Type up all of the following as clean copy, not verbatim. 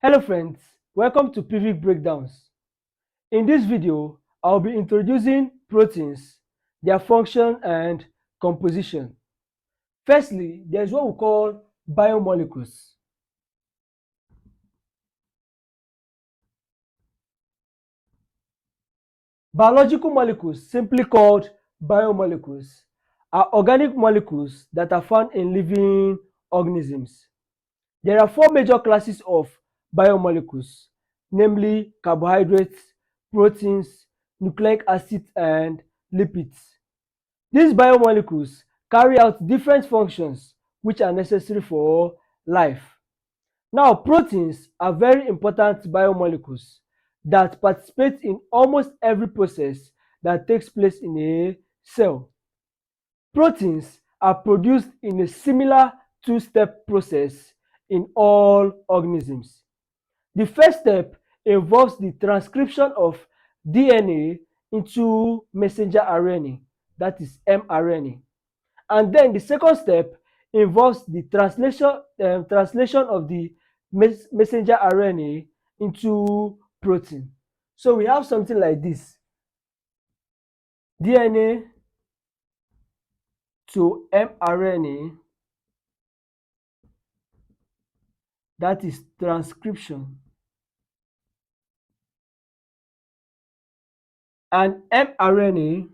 Hello friends, welcome to PV Breakdowns. In this video, I'll be introducing proteins, their function and composition. Firstly, there's what we call biomolecules. Biological molecules, simply called biomolecules, are organic molecules that are found in living organisms. There are four major classes of biomolecules, namely carbohydrates, proteins, nucleic acids, and lipids. These biomolecules carry out different functions which are necessary for life. Now, proteins are very important biomolecules that participate in almost every process that takes place in a cell. Proteins are produced in a similar two-step process in all organisms. The first step involves the transcription of DNA into messenger RNA, that is mRNA. And then the second step involves the translation of the messenger RNA into protein. So we have something like this: DNA to mRNA, that is transcription, and mRNA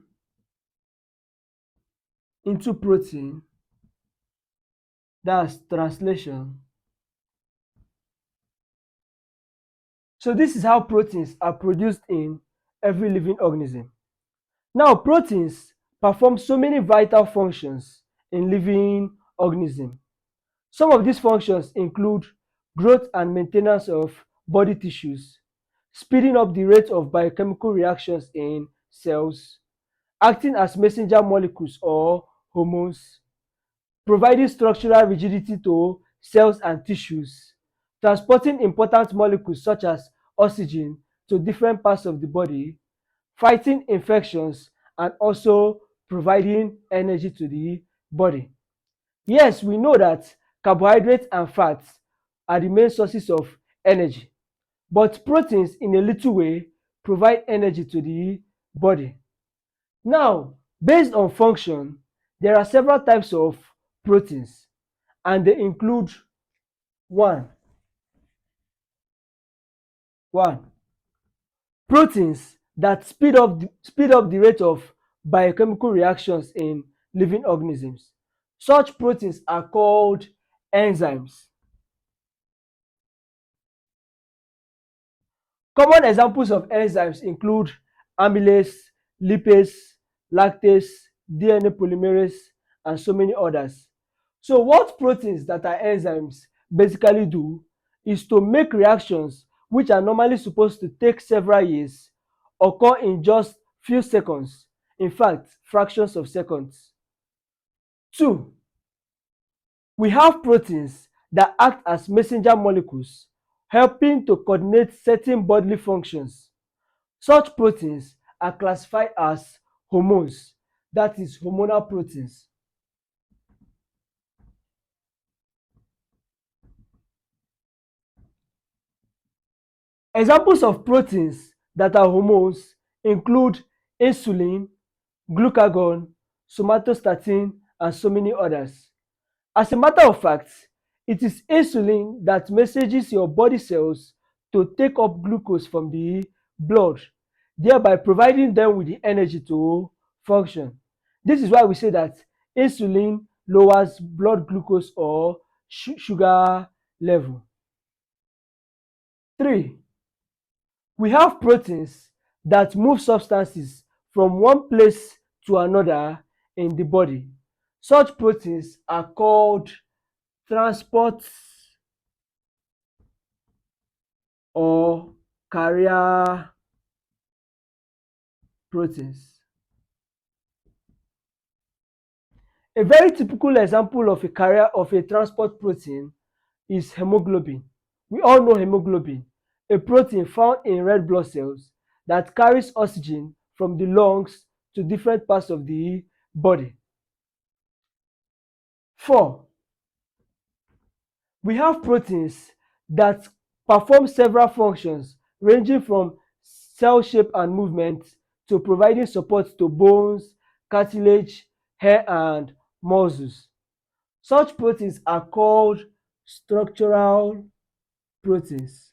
into protein, that's translation. So this is how proteins are produced in every living organism. Now, proteins perform so many vital functions in living organisms. Some of these functions include growth and maintenance of body tissues, speeding up the rate of biochemical reactions in cells, acting as messenger molecules or hormones, providing structural rigidity to cells and tissues, transporting important molecules such as oxygen to different parts of the body, fighting infections, and also providing energy to the body. Yes, we know that carbohydrates and fats are the main sources of energy, but proteins in a little way provide energy to the body. Now, based on function, there are several types of proteins, and they include one, one proteins that speed up the rate of biochemical reactions in living organisms. Such proteins are called enzymes. Common examples of enzymes include amylase, lipase, lactase, DNA polymerase, and so many others. So what proteins that are enzymes basically do is to make reactions which are normally supposed to take several years occur in just few seconds, in fact, fractions of seconds. Two, we have proteins that act as messenger molecules, helping to coordinate certain bodily functions. Such proteins are classified as hormones, that is, hormonal proteins. Examples of proteins that are hormones include insulin, glucagon, somatostatin, and so many others. As a matter of fact, it is insulin that messages your body cells to take up glucose from the blood, thereby providing them with the energy to function. This is why we say that insulin lowers blood glucose or sugar level. 3. We have proteins that move substances from one place to another in the body. Such proteins are called transport or carrier proteins. A very typical example of a carrier of a transport protein is hemoglobin. We all know hemoglobin, a protein found in red blood cells that carries oxygen from the lungs to different parts of the body. 4. We have proteins that perform several functions ranging from cell shape and movement to providing support to bones, cartilage, hair, and muscles. Such proteins are called structural proteins,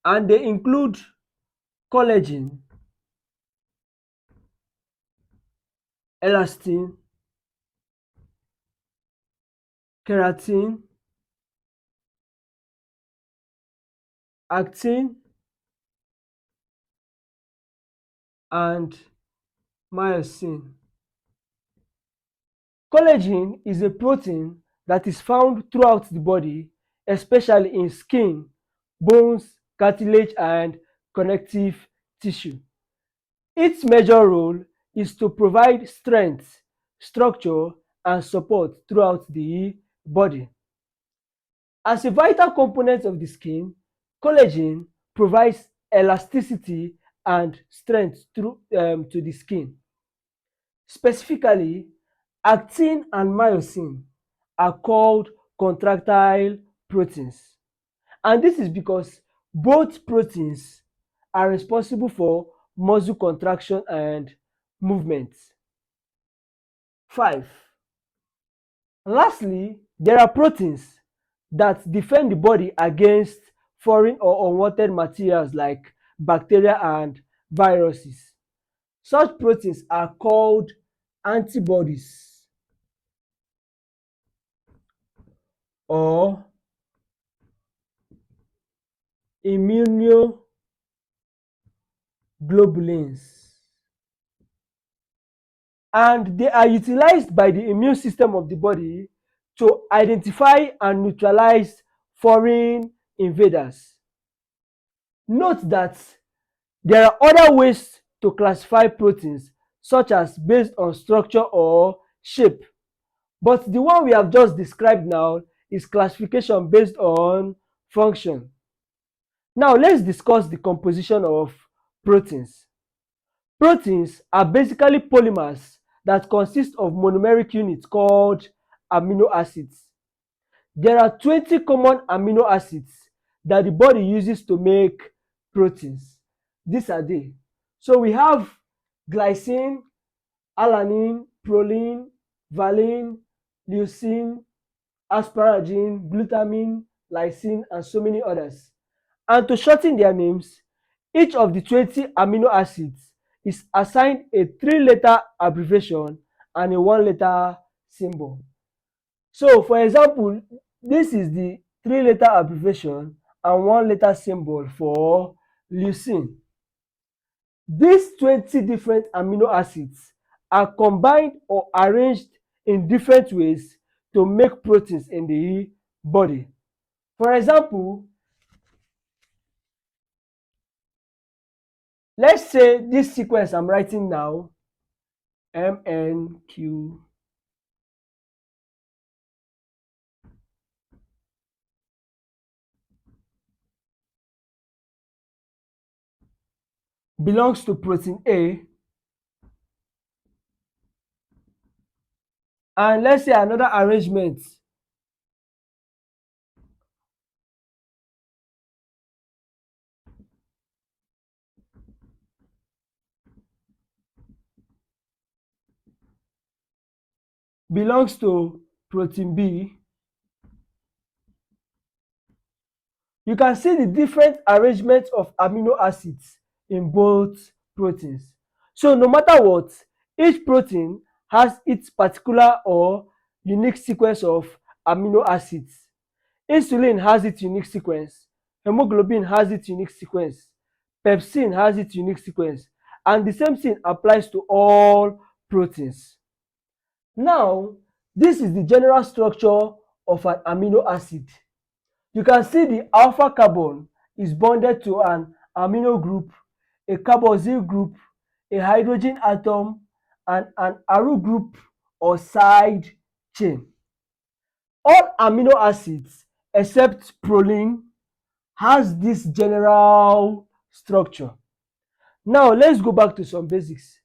and they include collagen, elastin, keratin, actin, and myosin. Collagen is a protein that is found throughout the body, especially in skin, bones, cartilage, and connective tissue. Its major role is to provide strength, structure, and support throughout the body. As a vital component of the skin, collagen provides elasticity and strength to the skin. Specifically, actin and myosin are called contractile proteins. And this is because both proteins are responsible for muscle contraction and movement. 5. Lastly, there are proteins that defend the body against foreign or unwanted materials like bacteria and viruses. Such proteins are called antibodies or immunoglobulins, and they are utilized by the immune system of the body to identify and neutralize foreign invaders. Note that there are other ways to classify proteins, such as based on structure or shape, but the one we have just described now is classification based on function. Now let's discuss the composition of proteins. Proteins are basically polymers that consist of monomeric units called amino acids. There are 20 common amino acids that the body uses to make proteins. These are they. So we have glycine, alanine, proline, valine, leucine, asparagine, glutamine, lysine, and so many others. And to shorten their names, each of the 20 amino acids is assigned a 3-letter abbreviation and a 1-letter symbol. So, for example, this is the 3-letter abbreviation and 1-letter symbol for leucine. These 20 different amino acids are combined or arranged in different ways to make proteins in the body. For example, let's say this sequence I'm writing now, MNQ, belongs to protein A, and let's say another arrangement belongs to protein B. You can see the different arrangements of amino acids in both proteins. So no matter what, each protein has its particular or unique sequence of amino acids. Insulin has its unique sequence, hemoglobin has its unique sequence, pepsin has its unique sequence, and the same thing applies to all proteins. Now, this is the general structure of an amino acid. You can see the alpha carbon is bonded to an amino group, a carboxyl group, a hydrogen atom, and an aru group or side chain. All amino acids except proline has this general structure. Now let's go back to some basics.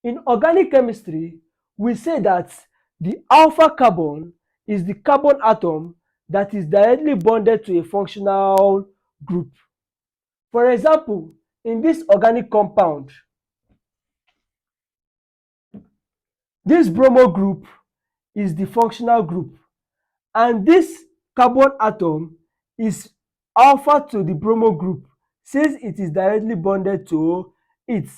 In organic chemistry, we say that the alpha carbon is the carbon atom that is directly bonded to a functional group. For example, in this organic compound, this bromo group is the functional group, and this carbon atom is alpha to the bromo group since it is directly bonded to it.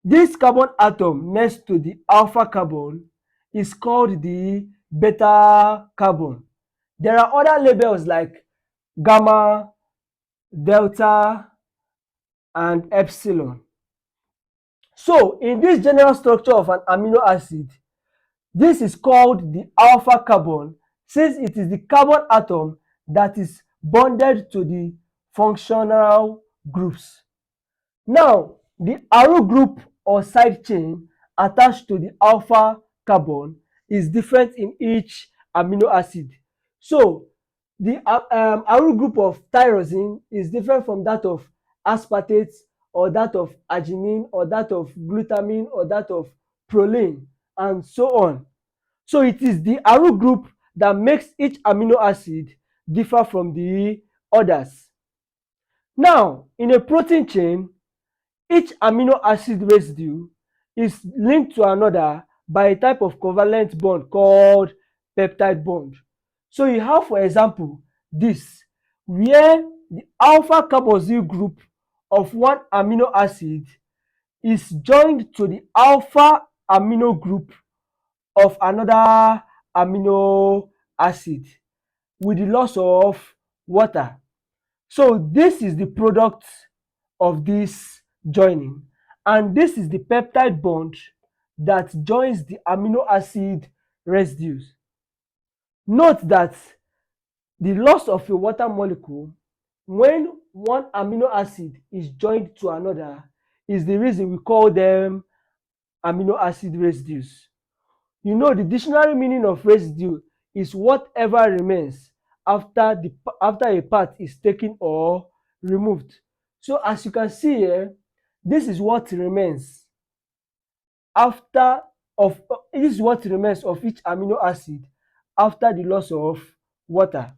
This carbon atom next to the alpha carbon is called the beta carbon. There are other labels like gamma, delta, and epsilon. So in this general structure of an amino acid, this is called the alpha carbon since it is the carbon atom that is bonded to the functional groups. Now, the aryl group or side chain attached to the alpha carbon is different in each amino acid. So, the aryl group of tyrosine is different from that of aspartate or that of arginine or that of glutamine or that of proline and so on. So, it is the aryl group that makes each amino acid differ from the others. Now, in a protein chain, each amino acid residue is linked to another by a type of covalent bond called peptide bond. So you have, for example, this, where the alpha carboxyl group of one amino acid is joined to the alpha amino group of another amino acid with the loss of water. So this is the product of this joining, and this is the peptide bond that joins the amino acid residues. Note that the loss of a water molecule when one amino acid is joined to another is the reason we call them amino acid residues. You know, the dictionary meaning of residue is whatever remains after a part is taken or removed. So as you can see here, this is what remains after of this is what remains of each amino acid after the loss of water.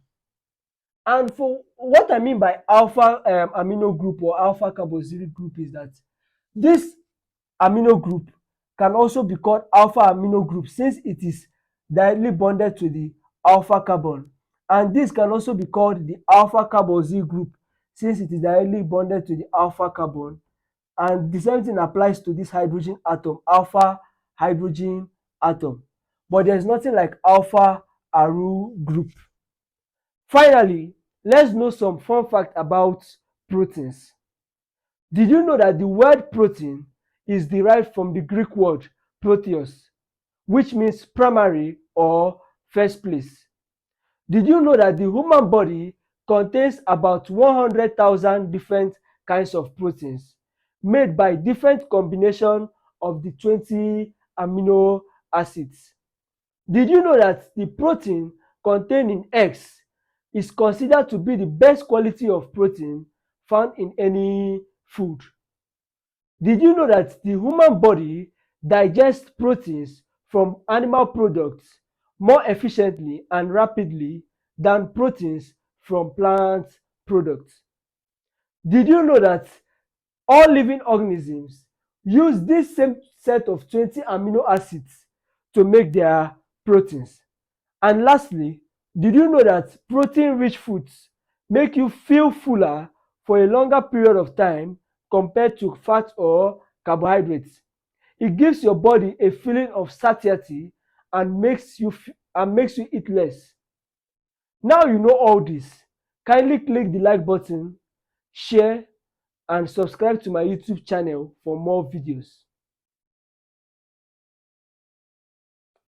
And for what I mean by alpha amino group or alpha carboxylic group is that this amino group can also be called alpha amino group since it is directly bonded to the alpha carbon, and this can also be called the alpha carboxyl group since it is directly bonded to the alpha carbon, and the same thing applies to this hydrogen atom, alpha hydrogen atom, but there is nothing like alpha aryl group. Finally, let's know some fun fact about proteins. Did you know that the word protein is derived from the Greek word proteus, which means primary or first place? Did you know that the human body contains about 100,000 different kinds of proteins made by different combination of the 20 amino acids? Did you know that the protein contained in eggs is considered to be the best quality of protein found in any food? Did you know that the human body digests proteins from animal products more efficiently and rapidly than proteins from plant products? Did you know that all living organisms use this same set of 20 amino acids to make their proteins? And lastly, did you know that protein-rich foods make you feel fuller for a longer period of time compared to fat or carbohydrates? It gives your body a feeling of satiety and makes you eat less. Now you know all this. Kindly click the like button, share, and subscribe to my YouTube channel for more videos.